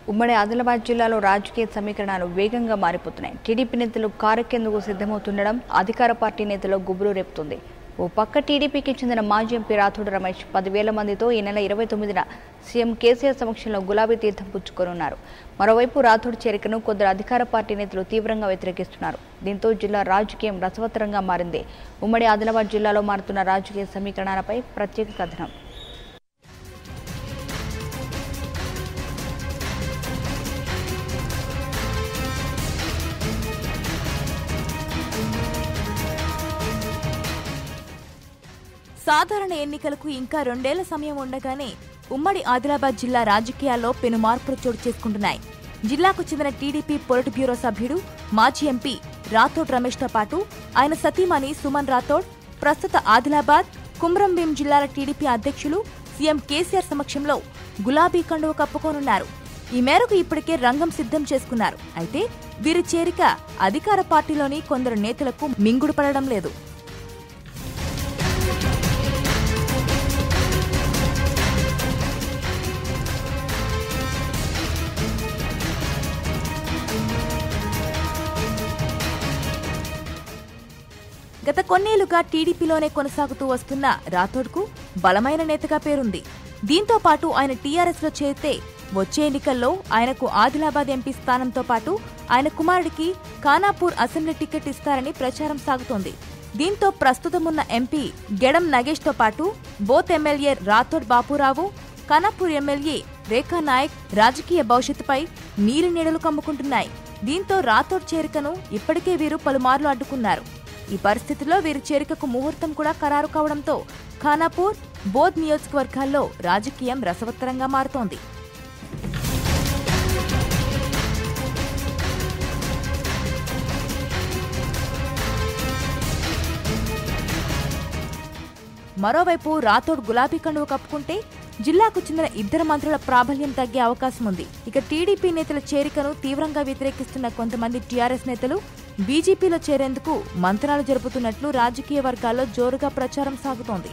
ఉమ్మడి ఆదిలాబాద్ జిల్లాలో రాజకీయ సమీకరణాలు వేగంగా మారిపోతున్నాయి. టీడీపీ నేతలు కారెక్కేందుకు సిద్ధమవుతుండడం అధికార పార్టీ నేతలు గుబులు రేపుతుంది. ఓ పక్క టీడీపీకి చెందిన మాజీ ఎంపీ రాథోడ్ రమేష్ 10,000 మందితో ఈ నెల 29న సీఎం కేసీఆర్ సమక్షంలో గులాబీ తీర్థం పుచ్చుకోనున్నారు. మరోవైపు రాథోడ్ చేరికను కొందరు అధికార పార్టీ నేతలు తీవ్రంగా వ్యతిరేకిస్తున్నారు. దీంతో జిల్లా రాజకీయం రసవత్తరంగా మారింది. ఉమ్మడి ఆదిలాబాద్ జిల్లాలో మారుతున్న రాజకీయ సమీకరణాలపై ప్రత్యేక కథనం. సాధారణ ఎన్నికలకు ఇంకా 2 ఏళ్ల సమయం ఉండగానే ఉమ్మడి ఆదిలాబాద్ జిల్లా రాజకీయాల్లో పెను మార్పులు చోటు చేసుకుంటున్నాయి. జిల్లాకు చెందిన టీడీపీ పొలిట్ బ్యూరో సభ్యుడు మాజీ ఎంపీ రాథోడ్ రమేష్తో పాటు ఆయన సతీమణి సుమన్ రాథోడ్ ప్రస్తుత ఆదిలాబాద్, కుమ్రంభీం జిల్లాల టీడీపీ అధ్యక్షులు సీఎం కేసీఆర్ సమక్షంలో గులాబీ కండువ కప్పుకోనున్నారు. ఈ మేరకు ఇప్పటికే రంగం సిద్ధం చేసుకున్నారు. అయితే వీరి చేరిక అధికార పార్టీలోని కొందరు నేతలకు మింగుడు పడడం లేదు. గత కొన్నేళ్లుగా టీడీపీలోనే కొనసాగుతూ వస్తున్న రాథోడ్కు బలమైన నేతగా పేరుంది. దీంతో పాటు ఆయన టీఆర్ఎస్లో చేరితే వచ్చే ఎన్నికల్లో ఆయనకు ఆదిలాబాద్ ఎంపీ స్థానంతో పాటు ఆయన కుమారుడికి ఖానాపూర్ అసెంబ్లీ టికెట్ ఇస్తారని ప్రచారం సాగుతోంది. దీంతో ప్రస్తుతమున్న ఎంపీ గెడం నగేష్తో పాటు బోత్ ఎమ్మెల్యే రాథోడ్ బాపురావు, ఖానాపూర్ ఎమ్మెల్యే రేఖా నాయక్ రాజకీయ భవిష్యత్తుపై నీలినీడలు కమ్ముకుంటున్నాయి. దీంతో రాథోడ్ చేరికను ఇప్పటికే వీరు పలుమార్లు అడ్డుకున్నారు. ఈ పరిస్థితిలో వీరి చేరికకు ముహూర్తం కూడా ఖరారు కావడంతో ఖానాపూర్, బోధ్ నియోజకవర్గాల్లో రాజకీయం రసవత్తరంగా మారుతోంది. మరోవైపు రాథోడ్ గులాబీ కండువ కప్పుకుంటే జిల్లాకు చెందిన 2 మంత్రుల ప్రాబల్యం తగ్గే అవకాశం ఉంది. ఇక టీడీపీ నేతల చేరికను తీవ్రంగా వ్యతిరేకిస్తున్న కొంతమంది టీఆర్ఎస్ నేతలు బీజేపీలో చేరేందుకు మంతనాలు జరుపుతున్నట్లు రాజకీయ వర్గాల్లో జోరుగా ప్రచారం సాగుతోంది.